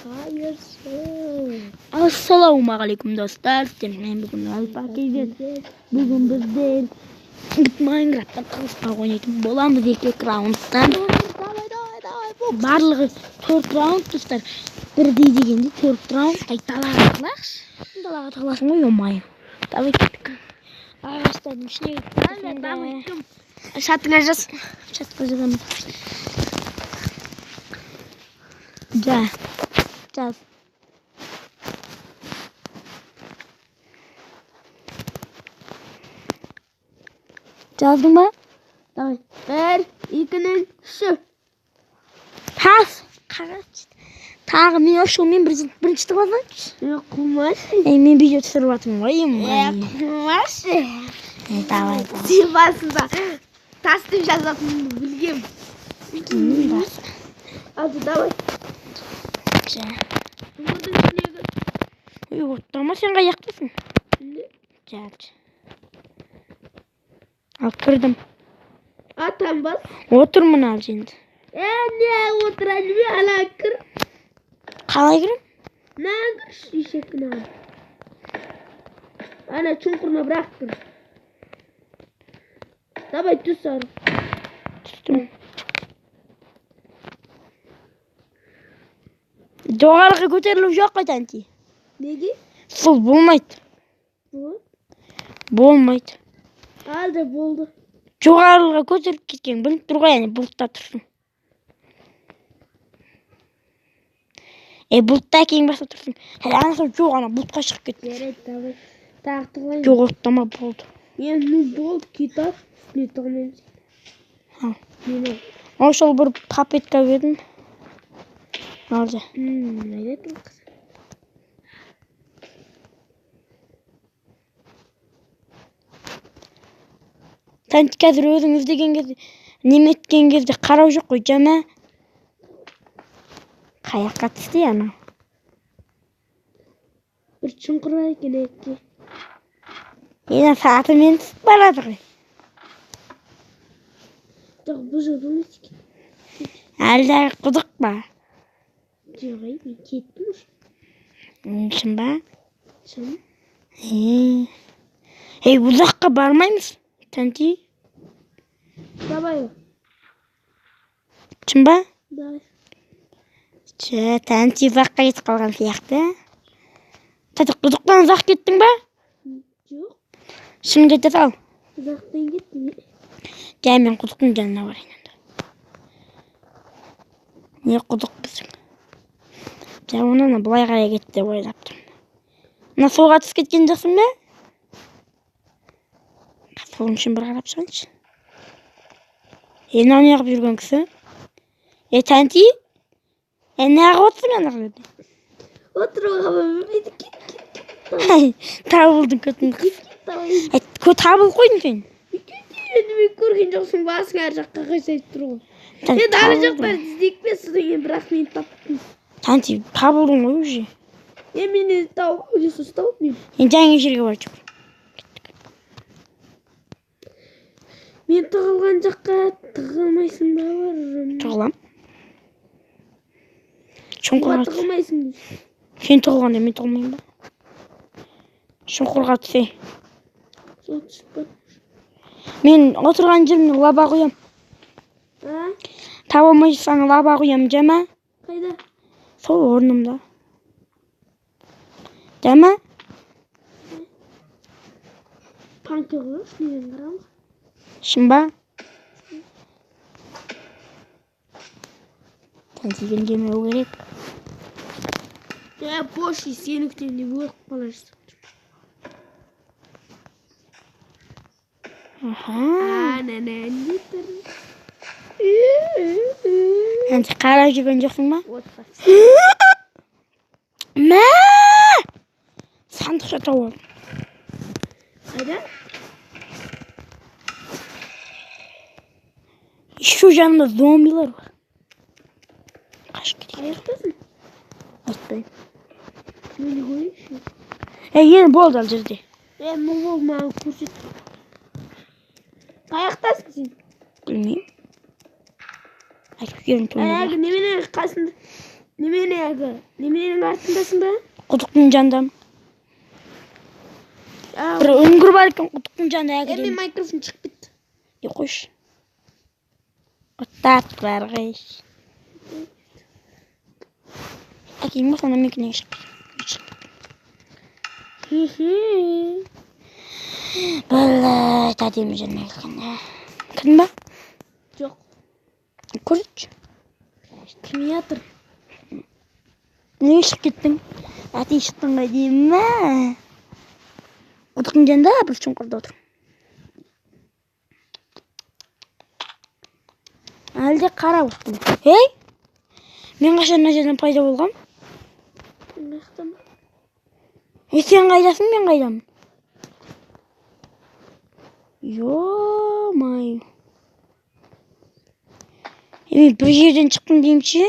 Hayırsın. Assalamualaikum dostlar. Men bugun Alpakey'de. Bugun bizde Minecraft'ta kılıçla oynayıp bolamiz iki rounddan. Barlığı 4 round dostlar. Bir diyeceğinde 4 round qaytalarlar. Dalağa talasın oynamayın. Tabii ki. Ağaçtan bir şey gittim. Şatlayacağız. Çatlayacağız. Gel. Gel. Yazdın mı? Tamam. Bir, ikinin şu. Pas. Kaç. Tağım yok şu men birinci tıkladın. Yok kumar. Men video түсіріп жатырмын ғой ем. Kumar. Давай. Sen basında. Tasdim жазатынымды білгем. Hadi давай. Bunun içine Оттама сен қаяқтасың? Жат. Алып кірдім. Atan bas. Отырмын ал енді. Ne oturalım bir alakır. Қалай кірем? Ne kır işekine al. Ana çunkuruna bıraktır. Давай düz sarı. Түстім. Жоғарыға көтерілу жоқ қой тәнти. Negi? Сол болмайды. Bu. Болмайды. Aldı buldu. Жоғарыға көтеріліп кеткен біліп тұр ғой, яғни бұлтта тұрсың. Бұлтта кейін басып тұрсың. Ана сол жоқ, ана бұлтқа шығып кетті. Gerek давай. Taktığın. Жоқ, оттама болды. Yani bol kitap. Ne tamam. Ha. Ne? Ошол бір папетка бердім. Алды. Ne dedin kız? Тәнті қазір өзің іздеген кезде, неме еткен кезде қарау жоқ қой, жама. Қаяққа түсті ана. Bir çunkur var gerek ki. Ена саатымен түсіп барады ғой. Жоқ bu жолдың içki. Әлде құдық па? Жоқ ай мен кеттім. Шын ба? Шын. Ұзаққа бармаймыз, тәнті. Давай. Шын ба? Давай. Тәнті ұзаққа кетіп қалған сияқты. Тәнті құдықтан ұзақ кеттің ба? Жоқ. Шын кете сал. Ұзақтан кеттім. Жай мен құдықтың жанына барайын. Не құдық біздің? Жай онаны бұлай қарай кетті деп ойлап тұрмын. Мына суға түсіп кеткен жоқсың ба? Соның үшін бір қарап шығайыншы. Мынау не қылып жүрген кісі? Тәнті? Неғып отырсың ана жерде? Отыруға білмейді кет. Табылдың көтіңді. Табылып қойдың сен. Енді мен көрген жоқсың басың әр жаққа қайсайды тұр ғой. Енді ары жақтар іздекпесің бірақ мен таптым. Тәнті табылдың ғой уже. Мен енді тауып өзі тауып мен. Енді жаңа жерге барып жүр. Мен тығылған жаққа тығылмайсың ба барырым. Тығылам. Шұңқырға түс. Тығылмайсың. Сен тығылғанда мен тығылмайым ба? Шұңқырға түсе. Сол түсіп бар. Мен отырған жерімді лаба қоям. Таба алмайсаң лаба қоям, жама. Қайда? Сол орнымда. Жама. Панке ғой, шынымен қарам. Шын ба? Тәнтиген жемеу керек. Бош үй, сеніктен де өліп қаларсың. Не тұр? Тәнті қарап жүрген жоқсың ба? Отпас. Мә! Сандықша тауып алдым. Қайда? Еще жанымда зомбилар бар. Қашып кетейін. Аяқтасың? Айтпайым. Мені көрейінші. Енді болды ал жерде. Бұл бол маған көрсет. Аяқтасың сен? Білмеймін. Айтып керім Аяғы немене қасында? Неменің артындасың ба? Құдықтың жанындамын. Бір үңгір бар екен, құдықтың жанында Мен әкеден. микрофон шығып кетті. Қойшы. Құттап бар қойш. Әкең ба, сонда мекенеге шығып. Бұл тәтемі жүрмей келген. Кірдің ба? Жоқ. Көрсетші. Кім жатыр? Не шығып кеттің? Әтей шықтың ғой деймін ма? Құдықтың жанында бір шұңқырда отыр. Әлде қара бұқтың. Ей! Мен қашан мына жерден пайда болғам? Сен қайдасың, мен қайдамын? Йо-май. Мен бір жерден шықтым деймші?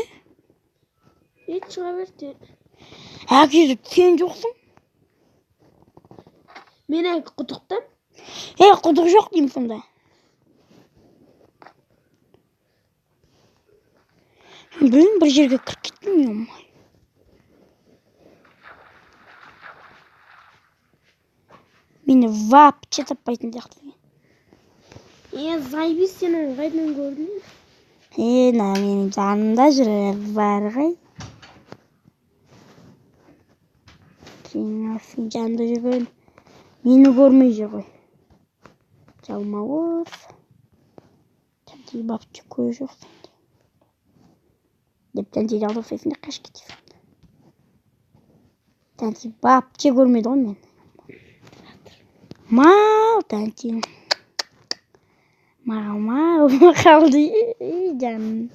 Шыға берді. Әкесі сен жоқсың? Мен әкі құдықтан? Құдық жоқ деймін сонда. Білін бір жерге кіріп кеттім, йо-май. Мені вообще таппайтын сияқты. Зайбис сенің қайдан көрдің? Менің жанымда жүріп бар ғой. Сен жанымда жүрген мені көрмей жүр ғой. Жалмауыз. Тәнтей бапчы көй жоқсың. Деп тәнтейді алдып сәсінде қаш кетесің. Тәнтей бапчы көрмеді ғой мен. Мал тәнтей. Мал қалды жаным.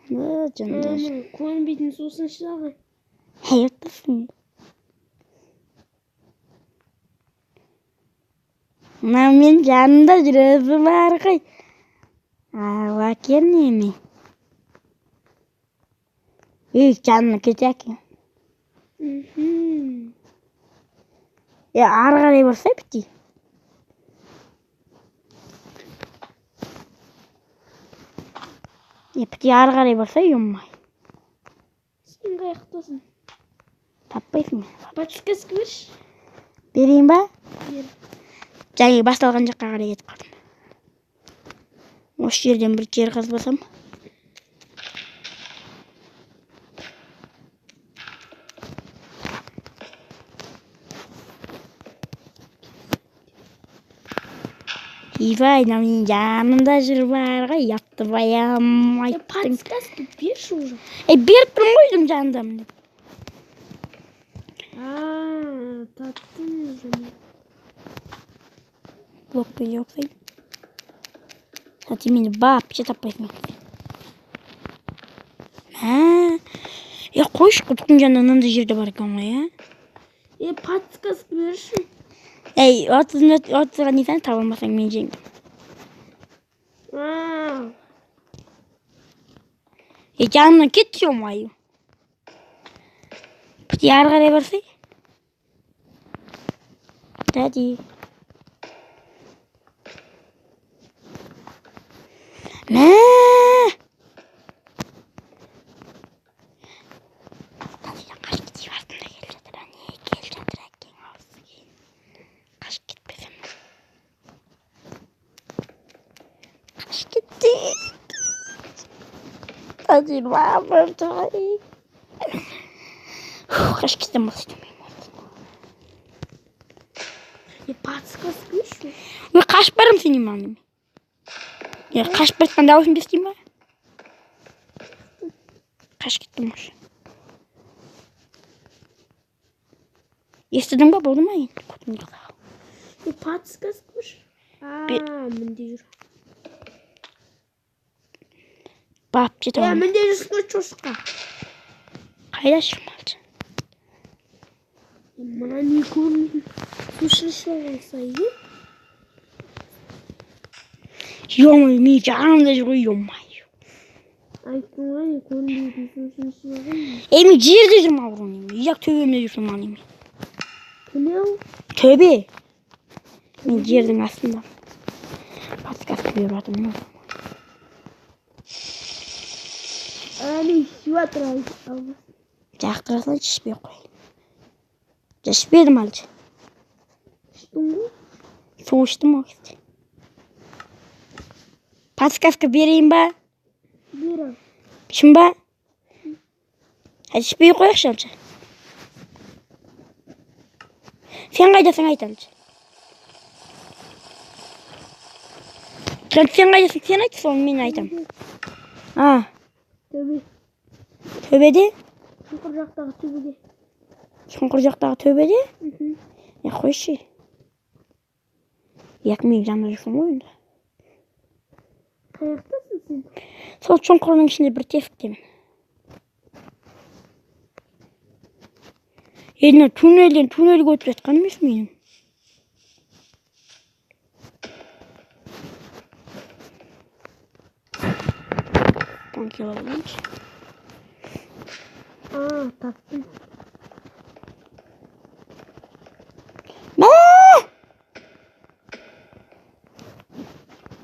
Жанымда жүр. Көнбейтін сосын шыға. Өттісің. Мен жанымда жүресі бар ғой. Алакен неме. Жанына кете әкен. Ары қарай барса бітті. Бітті ары қарай барса йоммай. Сен қаяқтасың? Таппайсың мен. Подсказка берші. Берейін ба? Бер. Және басталған жаққа қарай кетіп қалдым. Осы жерден бір жер қазбасам. Ивай, мен жанымда жүр бар ғой, япты баям айттың. Подсказка берші уже. Беріп тұрмын ғой өзім жанымдамын деп. Таптым уже. Блокпен жоқсай. Сәті мені вообще таппайсың. Қойшы құдықтың жанында мынандай жерде бар екен ғой, Подсказка берші. Отызға несен табылмасаң мен жеңдім. Жанымнан кетші омайы. Бітті ары қарай барсай. Дәді. Мә! Тәдейден қаш кете бартында кел жатыр. Не кел жатыр әкең алысы кейін. Қаш кетпесем. Қаш кетті. Тәдейден бапыр тұрғай. Қаш кетсем болсы демеймін. Подсказка берші. Қашып барым сен еманымен. Қашып бартқан дауысын бестейін ба? Қаш кеттім ұшы. Естідің ба, болды ма енді? Көтімді қағал. Подсказка берші. Мінде жүр. Бап жет оған. Мінде жүрсің ғой чошқа. Қайда шырмалды? Мына не көрінді? Сушылшы болса, Йомай, мен жанымда жүр ғой, йомай. Айттың ғой, көрінбейтін сушылшы болса. Мен жерде жүрмін ауырын. Яқ төбемде жүрсің маған. Кінеу? Төбе. Мен жердің астында. Подсказка беріп жатырмын. Ani ішіп жатыр алмас. Жақтырасың ішпей қойын. Ішпедім әлі. Іштің ғой? Су іштім ол кезде. Подсказка берейін ба? Берем. Шын ба? Ішпей қойықшы әлі. Сен қайдасың айт әлі. Сен қайдасың, сен айт, соны мен айтам. Төбе. Төбеде? Шұңқыр жақтағы төбеде. Шұңқыр жақтағы төбеде? Қойшы. 2 мil жанында жүрсің ғой енді. Қаяқтасың сен? Сол шұңқырның ішінде бір тесіктемін. Енді туннельден туннельге өтіп жатқан емес менің. Келе аламыншы. Таптым.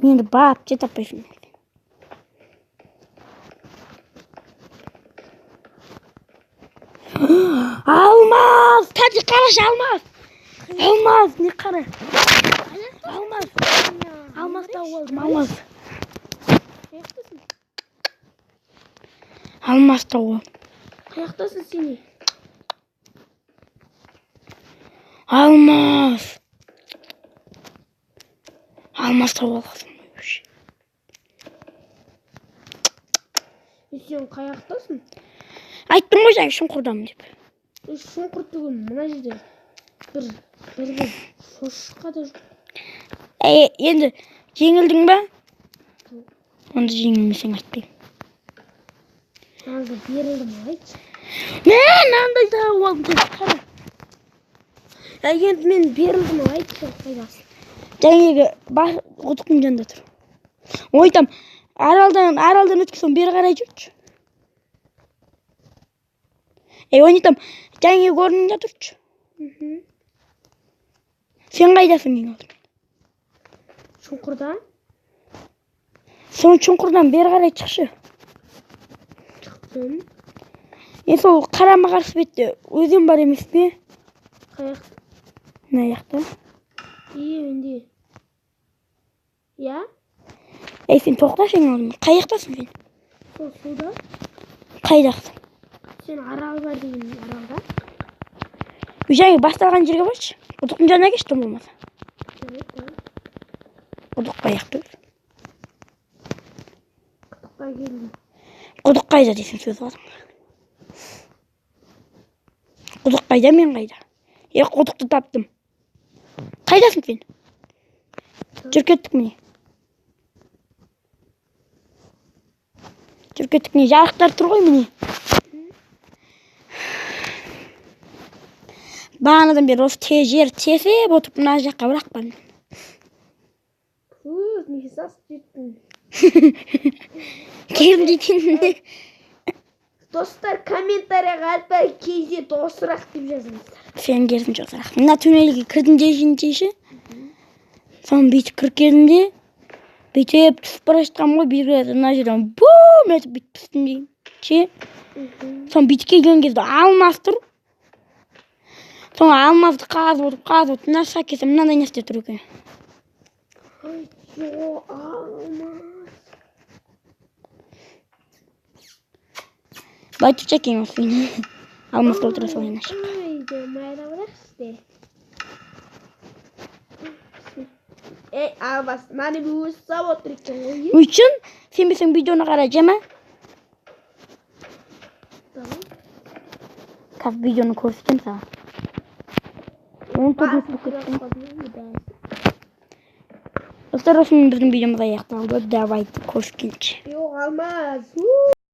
Мені бап те таппайсың. Алмаз! Тәді қарашы, алмаз! Алмаз, не қара? Алмаз! Алмаз тауып алдым, алмаз. Алмаз тауып. Қаяқтасың сен? Алмаз! Алмаз тауып алғасың. Сен қаяқтасың? Айттым ғой жаңа шұңқырдамын деп. Шұңқыр түгіл, мына жерде бір шошқа да жоқ. Енді жеңілдің ба? Онда жеңілмесең айтпайым. Маңызы берілді ме айтшы? Мен андай тауып алдым деп қара. Енді мен берілді ме айтшы қайдасың? Жаңағы құдықтың жанында тұр. Ой там, аралдан өткізсем бері қарай жүрші. Ойны там, жаңағы орнында тұршы. Сен қайдасың ең алдымен? Шұңқырдан? Сон шұңқырдан бері қарай шықшы. Шықтым. Сол қарама-қарсы бетте өзен бар емес пе? Қаяқты? Мына жақта. Менде. Я? Сен тоқташы ең алдымен. Қаяқтасың сен? Сол суда? Қайдақсың? Сен арал бар деген аралда? Жаңағы басталған жерге баршы. Құдықтың жанына кеш, тым болмаса. Құдық қаяқты? Құдыққа келдім. Құдық қайда дейсің сөз аласың. Құдық қайда, мен қайда? Құдықты таптым. Қайдасың сен? Жүр кеттік міне. Жүр кеттік міне. Жарықтар тұр ғой міне. Бағанадан бері осы жер тесіп отырып мына жаққа бірақ бардым. Неге сасып жеттің? Келдім дейтін. Достар, комментарияға әрбір кейде досырақ деп жазыңыздар. Сен келдің жосырақ. Мына туннельге кірдім дейші. Соны бүйтіп кіріп келдім де, бүйтіп түсіп бара жатқанмын ғой, бүйірге мына жерден бум етіп бүйтіп түстім деймін. Соны бүйтіп келген кезде алмаз тұр. Соны алмазды қазып отырып, мына жаққа келсем мынандай не істеп тұр екен. Алмаз. Байтып чекең осы мені. Алмазды отыра салайын ашық. Майда бұрақсызды. Алмаз, маны бір өзі сап отыр екен ғой. Үшін, сен бесің видеоны қара жема. Қазір видеоны көрсетем саған. Достар, осымен біздің видеомыз аяқталды. Давайте көріскенше. Жоқ, алмаз.